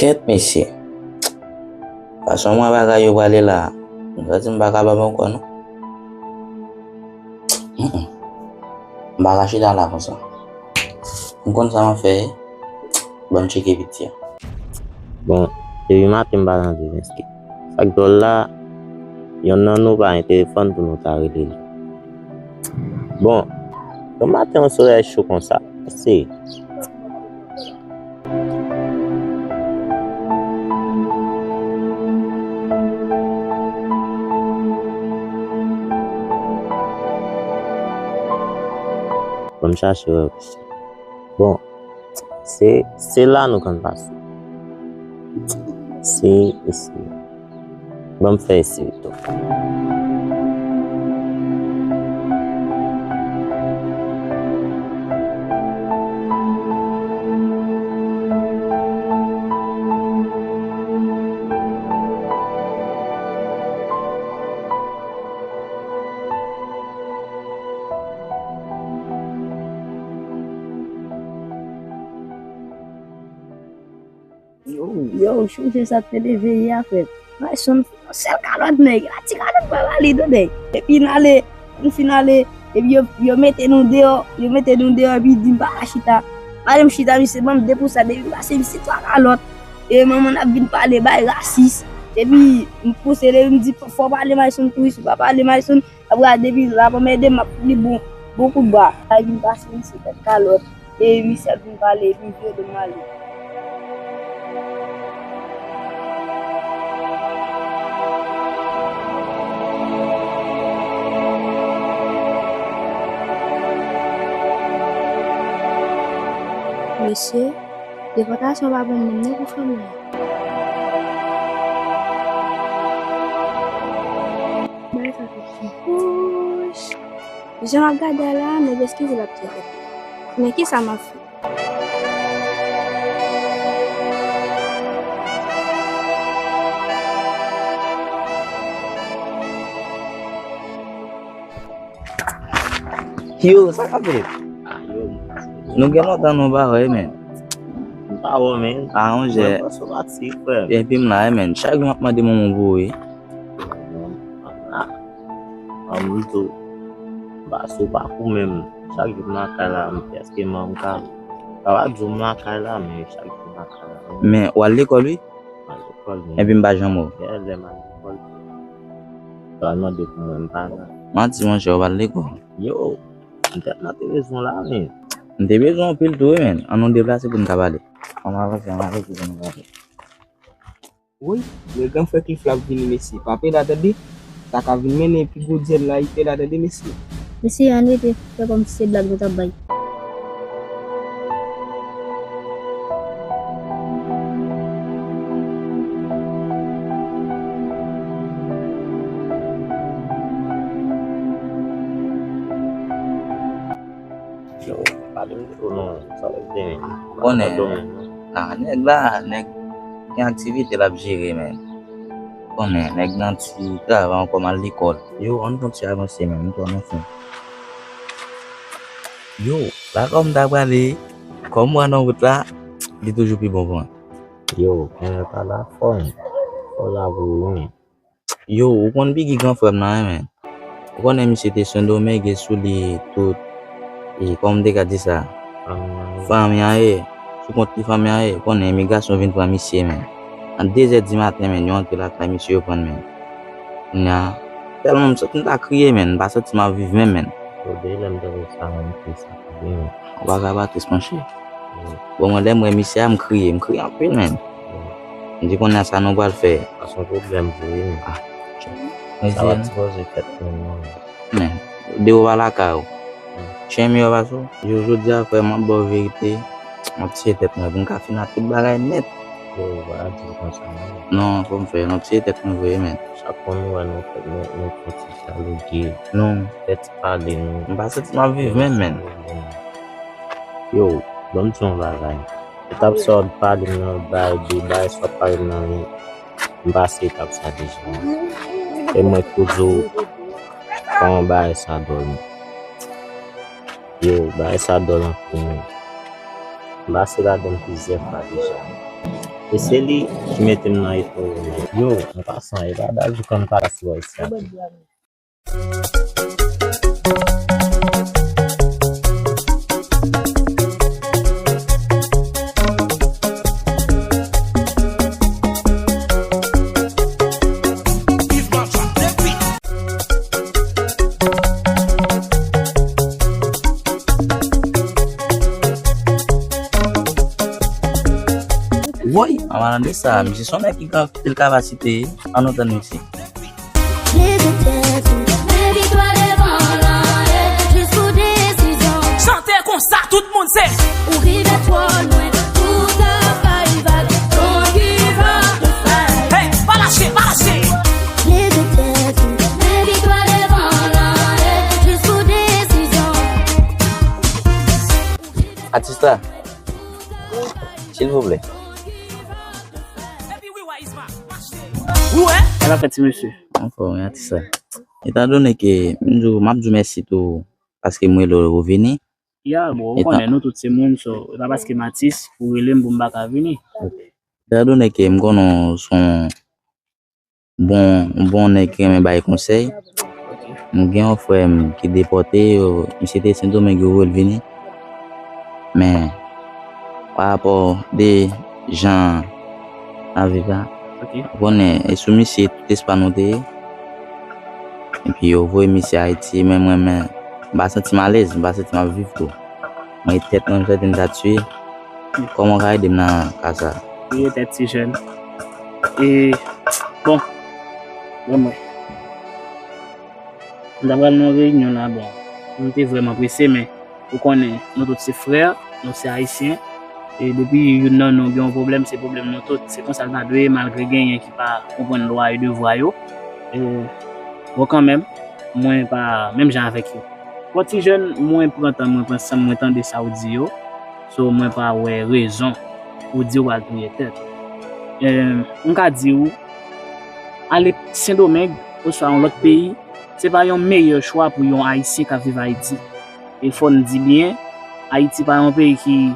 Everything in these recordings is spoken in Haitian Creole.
Ket mesye, fason mwen bagay yo wale la, mwen se mbaka ba mwen kon nou? Mbaka chita la kon sa. Mwen kon sa mwen fe, bon cheke vit ya. Bon, debi matin ba nan devinski. Sak dol la, yon nan nou ba yon telefon pou nou ta rele li. Bon, yon matin on soleil chaud kon sa. Se. Bon, cherche aussi. Bon, c'est là nous qu'on passe. C'est ici. Bon, faire ici tout. Yo, chouche sa tele veye a fèt. May son sel kalot nèg, la ti kalot pa vali do nèg. E pi finale, e pi yo mette nou dehors, e pi di mba chita. Madame chita mi se bam de pou sa de parce mi se toi kalot. E maman a vin parler bay raciste. E pi m pousse le me dit faut parler may son touriste, pas parler may son. Après depuis la maman de m'a pris beaucoup bas. A vin passer mi se kalot. E mi se vin parler, puis vieux de mal. Monsieur, déportation va bon mener pour famille. Mais ça fait couche. Je m'a regardé là, mais excuse la petite. Mais qui ça m'a fait? Yo, sa ka fe? Nou gen lontan nou ba we men. Ba we men. A on je. E pi mla men, chak yon apman de moun bo we. Amoutou. Ba sou pa pou men. Chak yon makay la men. Eske man ka. Kawa djou makay la men. Chak yon makay la men. Men, wal l'ekol we? Wal l'ekol men. E pi mba jan mou? E le man l'ekol. Kalman de pou men pa la. Man ti man che wal l'ekol? Yo. Nte na televizyon la men. Nte bezon pil tou men, anon deplase pou nka bale. On avance pou nka bale. Oui, le grand frère qui flamme vini messi. Papa da tadi, ta ka vini mene pi go djel la ite da tadi messi. Monsieur, on était fait comme si c'est blague de tabac. Konen, neg la, neg gen aktivite la bjere men. Konen, neg nan ti travan koman l'ekol. Yo, an kon ti avanse men, mwen to anan fon. Yo, la kom da bale, kom wan an wot la, di toujou pi bon bon. Yo, konen pa la fon. Fon la vou men. Yo, ou kon bi ki gran frem nan men. Ou konen mi se te sondo men ge sou li tout. E kom de ka di sa. Fami a e, sou konti fami a e, konen emigrasyon vin pou a misye men. An 2h di maten men, yon antre la ka misye yo pon men. Nya, telman msot nou ta kriye men, basot ti ma vive men. Yo, de lem de ve sa men, ki sa kriye men. Waka batis manche. Bon, mwen dem we misye a mkriye anpil men. Ndi konen sa nou bal fe. Ason problem vwe men. Sa va ti boze ket men nan. Men, de ou wala ka ou. Chen mi yo baso, yo jodi a fè man bo verite, mwen ptiye tet mwen pou nka fina tout bagay net. Yo, wala di kon sa men. Non, pou mwen fè, non ptiye tet mwen vwe men. Chakon nou an nou poti chaloge. Non, Peti pale nou. mba se ti ma vive men. Yo, dom ti yon bagay. Etap sod pale nan bay di, bay sod pale nan mba se etap sa dejan. E mwen kouzou, kon bay sa dormi. Yo, ba essa dona com basta da dona quiser fazer já. Et c'est lui qui mettait dans les tours. Yo, en passant, il va d'aller comme par la soirée. Oui, avant de ça, je son qui a quelle capacité en autant ici. Chantez comme ça, tout le monde sait. Hey, pas lâcher, pas lâcher. Artiste là, s'il vous plaît. Ouais. Elle a fait monsieur. Encore un artiste. Étant donné que je m'abdou merci tout parce que moi le revenu. Ya, bon, on connaît nous tous ces monde so, là parce que Mathis pour ele mbomba ka venir. Étant donné que m'kono son bon nèg qui me bail conseil. M'gen un frère qui déporté, c'était Saint-Domingue revenu. Mais par rapport des gens à vivre, on est soumis à tout espagnol et puis on voit monsieur Haïti même moi bah senti malaise, bah senti mal vivre tout. Moi tête dans certaines tué. Comment on aider dans casa? Il était petit jeune. Et bon moi. D'abord nos réunions là bon, on était vraiment pressé mais on connaît nous tous ces frères, nous c'est haïtiens. Et depuis nous avons un problème, c'est problème nous tous. C'est comme ça qu'on a deux malgré gain qui pas comprendre loi et devoir yo. Et bon quand même, moi pas même gens avec eux. Quand petit jeune, moi prends temps moi pense moi temps de Saoudi yo. So moi pas ouais raison pour dire ou alter tête. On ka dire ou aller Saint-Domingue ou soit un autre pays, c'est pas un meilleur choix pour un haïtien qui vit à Haïti. Il faut nous dire bien, Haïti pas un pays qui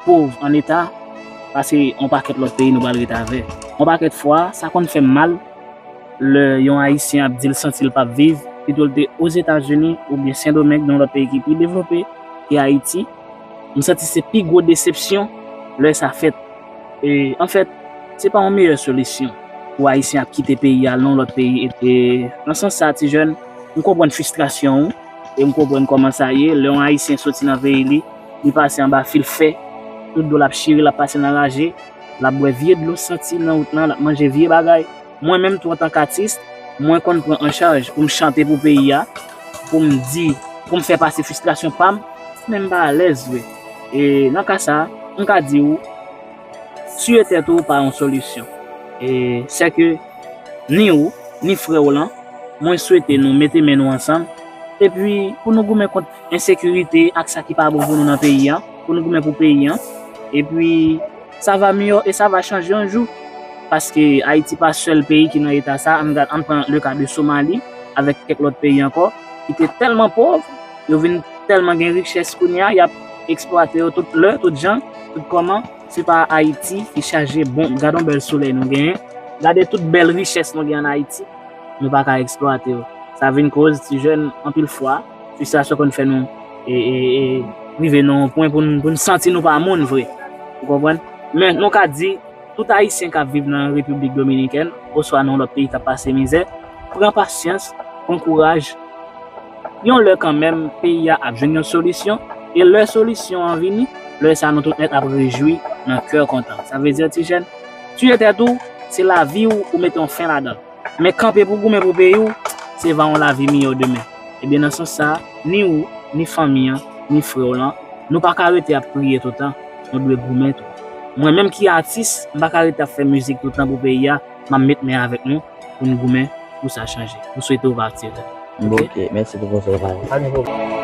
pauvre en état parce qu'on pas l'autre pays nous va le avec. On pas de fois ça qu'on fait mal le yon haïtien a dit sentir pas vivre plutôt aux États-Unis ou bien Saint-Domingue dans le pays qui plus développé et Haïti. On senti c'est plus grosse déception là ça fait et en fait c'est pas une meilleure solution pour haïtien quitter pays aller dans l'autre pays et dans ce sens ça ti jeune on comprend frustration et on comprend comment ça y est le haïtien sorti dans pays il passe en bas fil fait tout de la chire la passer dans la gé la boire vieux de l'eau senti dans route là manger vieux bagay moi même tout en tant qu'artiste moi qu'on prend en charge pour me chanter pour pays pour me dire pour me faire passer frustration pam même pas à l'aise et dans cas ça on ka dire ou tu étais tout par une solution et c'est que ni ou ni frère Roland moi souhaiter nous mettre nous ensemble et puis pour nous gommer contre insécurité ak ça qui pas bon pour nous dans pays pour nous gommer pour pays et puis ça va mieux et ça va changer un jour parce que Haïti pas seul pays qui dans état ça on prend le cas de Somalie avec quelques autres pays encore qui étaient tellement pauvres ils viennent tellement gain richesse qu'on y a exploité tout gens tout comment c'est pas Haïti qui chargé bon regardons bel soleil nous gain regardez toute belle richesse nous gain en Haïti nous pas qu'à exploiter ça vient cause si jeune en pile fois c'est ça ce qu'on fait nous et arriver non point pour nous sentir nous pas monde vrai vous comprenez mais nous qu'a dit tout haïtien qui vit dans la République dominicaine ou soit dans l'autre pays qui a passé misère prend patience prend courage yon le quand même pays a besoin une solution et leur solution en vini leur ça nous tout net a réjoui dans cœur content ça veut dire Tigène tu étais tout c'est la vie ou mettons fin là-dedans mais camper pour goumer pour pays c'est va on la vie meilleure demain et bien dans ce sens ça ni ou ni famille ni frère là nous pas arrêter à prier tout le temps on doit goumer tout moi même qui artiste pas arrêter à faire musique tout le temps pour pays m'a mettre avec nous pour nous goumer pour ça changer pour souhaiter partir. OK, merci pour votre travail.